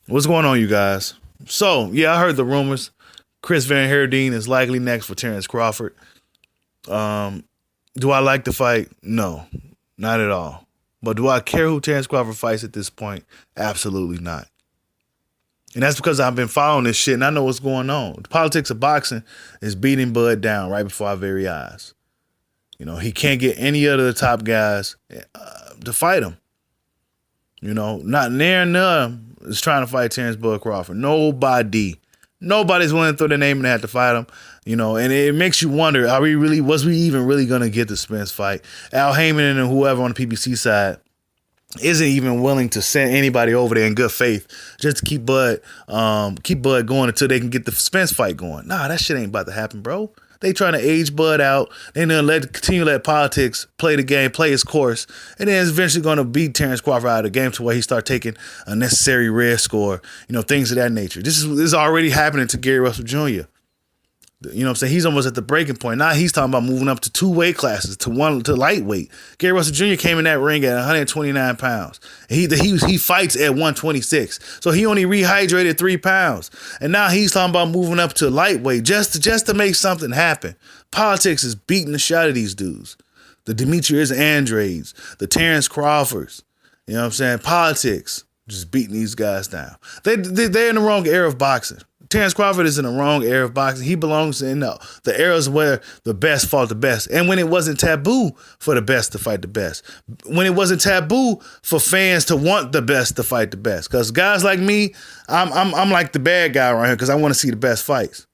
What's going on, you guys? So, yeah, I heard the rumors. Chris Van Herdeen is likely next for Terence Crawford. Do I like the fight? No, not at all. But do I care who Terence Crawford fights at this point? Absolutely not. And that's because I've been following this shit and I know what's going on. The politics of boxing is beating Bud down right before our very eyes. You know, he can't get any other the top guys to fight him. You know, not near none is trying to fight Terence Bud Crawford. Nobody's willing to throw their name in the hat to fight him. You know, and it makes you wonder, was we even really going to get the Spence fight? Al Heyman and whoever on the PBC side isn't even willing to send anybody over there in good faith just to keep Bud going until they can get the Spence fight going. Nah, that shit ain't about to happen, bro. They trying to age Bud out. They gonna continue to let politics play the game, play its course, and then it's eventually gonna beat Terence Crawford out of the game to where he start taking unnecessary risk or, you know, things of that nature. This is already happening to Gary Russell Jr. You know what I'm saying? He's almost at the breaking point. Now he's talking about moving up to 2 weight classes, to lightweight. Gary Russell Jr. came in that ring at 129 pounds. He fights at 126. So he only rehydrated 3 pounds. And now he's talking about moving up to lightweight just to make something happen. Politics is beating the shit out of these dudes. The Demetrius Andrades, the Terence Crawfords. You know what I'm saying? Politics just beating they's guys down. They're in the wrong era of boxing. Terence Crawford is in the wrong era of boxing. He belongs in the eras where the best fought the best. And when it wasn't taboo for the best to fight the best. When it wasn't taboo for fans to want the best to fight the best. Because guys like me, I'm like the bad guy around here because I want to see the best fights.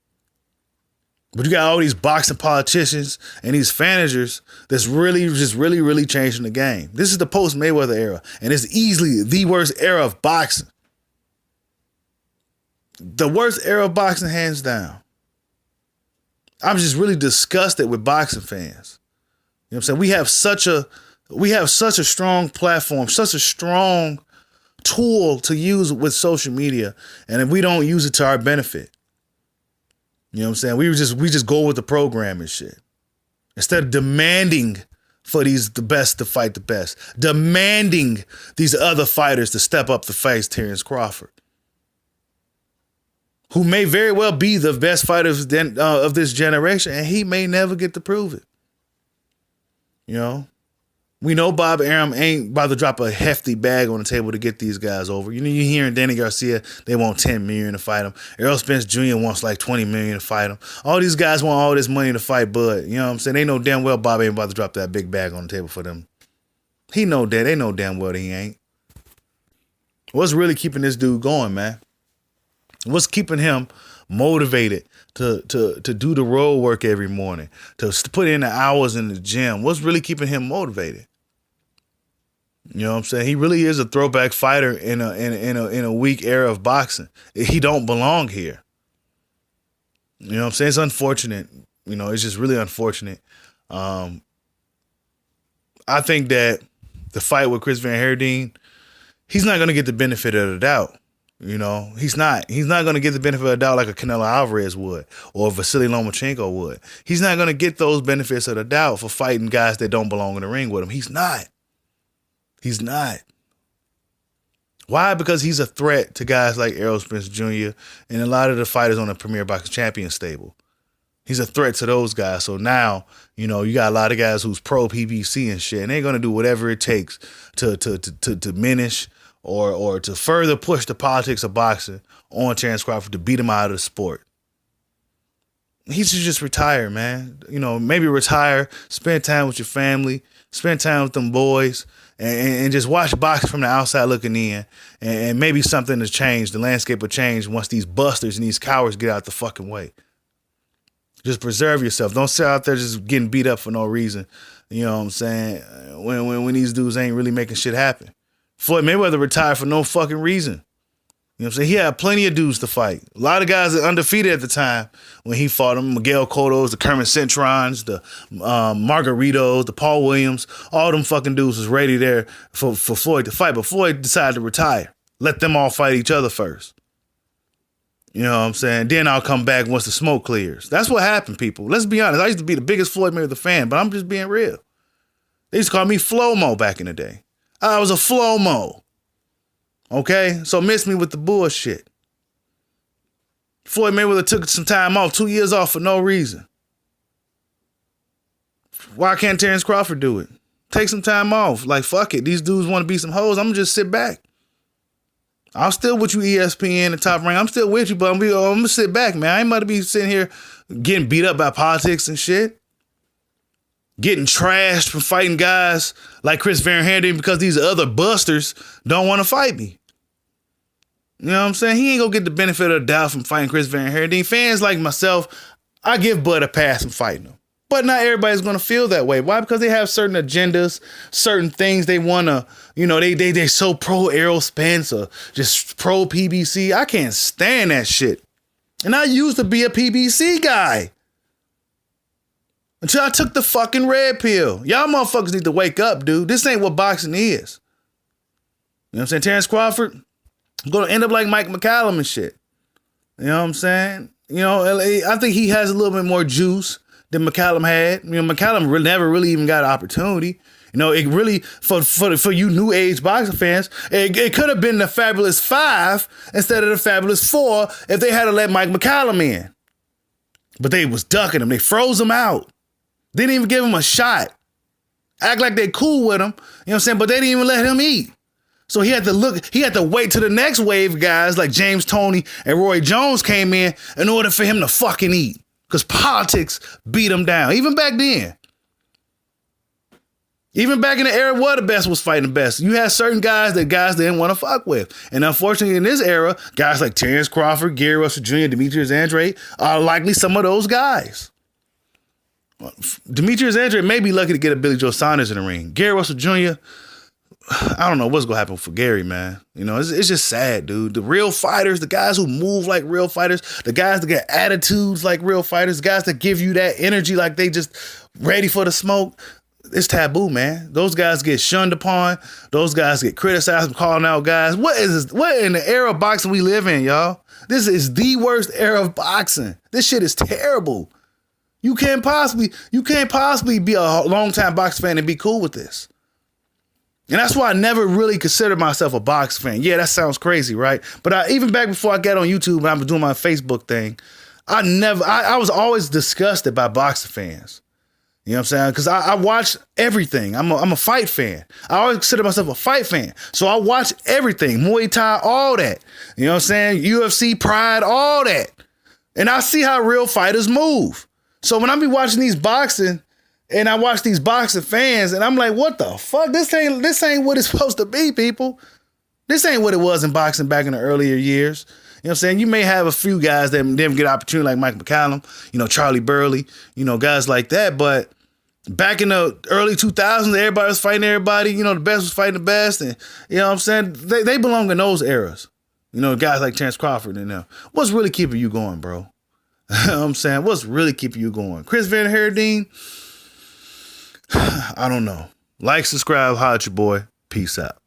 But you got all these boxing politicians and these fanagers that's really changing the game. This is the post-Mayweather era. And it's easily the worst era of boxing. The worst era of boxing, hands down. I'm just really disgusted with boxing fans. You know what I'm saying? We have such a strong platform, such a strong tool to use with social media, and if we don't use it to our benefit, you know what I'm saying? We just go with the program and shit. Instead of demanding for the best to fight the best, demanding these other fighters to step up to face Terence Crawford, who may very well be the best fighter of this generation, and he may never get to prove it. You know? We know Bob Arum ain't about to drop a hefty bag on the table to get these guys over. You know, you're hearing Danny Garcia, they want $10 million to fight him. Errol Spence Jr. wants like $20 million to fight him. All these guys want all this money to fight Bud. You know what I'm saying? They know damn well Bob ain't about to drop that big bag on the table for them. He know that. They know damn well that he ain't. What's really keeping this dude going, man? What's keeping him motivated to do the road work every morning, to put in the hours in the gym? What's really keeping him motivated? You know what I'm saying? He really is a throwback fighter in a weak era of boxing. He don't belong here. You know what I'm saying? It's unfortunate. You know, it's just really unfortunate. I think that the fight with Chris Van Herdeen, he's not going to get the benefit of the doubt. You know, he's not going to get the benefit of the doubt like a Canelo Alvarez would or Vasily Lomachenko would. He's not going to get those benefits of the doubt for fighting guys that don't belong in the ring with him. He's not. Why? Because he's a threat to guys like Errol Spence Jr. and a lot of the fighters on the Premier Boxing Champion stable. He's a threat to those guys. So now, you know, you got a lot of guys who's pro PBC and shit, and they're going to do whatever it takes to diminish or to further push the politics of boxing on Terence Crawford to beat him out of the sport. He should just retire, man. You know, maybe retire, spend time with your family, spend time with them boys, and just watch boxing from the outside looking in. And maybe something has changed. The landscape will change once these busters and these cowards get out the fucking way. Just preserve yourself. Don't sit out there just getting beat up for no reason. You know what I'm saying? When these dudes ain't really making shit happen. Floyd Mayweather retired for no fucking reason. You know what I'm saying? He had plenty of dudes to fight. A lot of guys that undefeated at the time when he fought them. Miguel Cotto's, the Kermit Centrons, the Margaritos, the Paul Williams. All them fucking dudes was ready there for Floyd to fight. But Floyd decided to retire. Let them all fight each other first. You know what I'm saying? Then I'll come back once the smoke clears. That's what happened, people. Let's be honest. I used to be the biggest Floyd Mayweather fan, but I'm just being real. They used to call me Flomo back in the day. I was a Flomo. Okay? So miss me with the bullshit. Floyd Mayweather took some time off, 2 years off for no reason. Why can't Terence Crawford do it? Take some time off. Like, fuck it. These dudes want to be some hoes. I'm going to just sit back. I'm still with you, ESPN and Top Rank. I'm still with you, but I'm going to sit back, man. I ain't about to be sitting here getting beat up by politics and shit. Getting trashed from fighting guys like Chris Van Herndon because these other busters don't want to fight me. You know what I'm saying? He ain't going to get the benefit of the doubt from fighting Chris Van Herndon. Fans like myself, I give Bud a pass from fighting him. But not everybody's going to feel that way. Why? Because they have certain agendas, certain things they want to, you know, they so pro Errol Spence or just pro PBC. I can't stand that shit. And I used to be a PBC guy. Until I took the fucking red pill. Y'all motherfuckers need to wake up, dude. This ain't what boxing is. You know what I'm saying? Terence Crawford going to end up like Mike McCallum and shit. You know what I'm saying? You know, I think he has a little bit more juice than McCallum had. You know, McCallum never really even got an opportunity. You know, it really, for you new age boxing fans, it could have been the Fabulous 5 instead of the Fabulous 4 if they had to let Mike McCallum in. But they was ducking him. They froze him out. Didn't even give him a shot. Act like they cool with him. You know what I'm saying? But they didn't even let him eat. So he had to wait till the next wave guys like James Toney and Roy Jones came in order for him to fucking eat. Because politics beat him down. Even back then. Even back in the era where the best was fighting the best. You had certain guys that guys didn't want to fuck with. And unfortunately in this era, guys like Terence Crawford, Gary Russell Jr., Demetrius Andrade are likely some of those guys. Demetrius Andrade may be lucky to get a Billy Joe Saunders in the ring. Gary Russell Jr., I don't know what's going to happen for Gary, man. You know, it's just sad, dude. The real fighters, the guys who move like real fighters, the guys that get attitudes like real fighters, the guys that give you that energy like they just ready for the smoke, it's taboo, man. Those guys get shunned upon. Those guys get criticized for calling out guys. What is this? What in the era of boxing we live in, y'all? This is the worst era of boxing. This shit is terrible. You can't possibly be a longtime boxing fan and be cool with this. And that's why I never really considered myself a boxing fan. Yeah, that sounds crazy, right? But even back before I got on YouTube and I was doing my Facebook thing, I was always disgusted by boxing fans. You know what I'm saying? Because I watch everything. I'm a fight fan. I always consider myself a fight fan. So I watch everything. Muay Thai, all that. You know what I'm saying? UFC, Pride, all that. And I see how real fighters move. So when I be watching these boxing and I watch these boxing fans and I'm like, what the fuck? This ain't what it's supposed to be, people. This ain't what it was in boxing back in the earlier years. You know what I'm saying? You may have a few guys that didn't get an opportunity like Mike McCallum, you know, Charlie Burley, you know, guys like that. But back in the early 2000s, everybody was fighting everybody. You know, the best was fighting the best. And, you know what I'm saying? They belong in those eras. You know, guys like Terence Crawford and them. What's really keeping you going, bro? You know what I'm saying? What's really keeping you going? Chris Van Herndon? I don't know. Like, subscribe, holla at your boy. Peace out.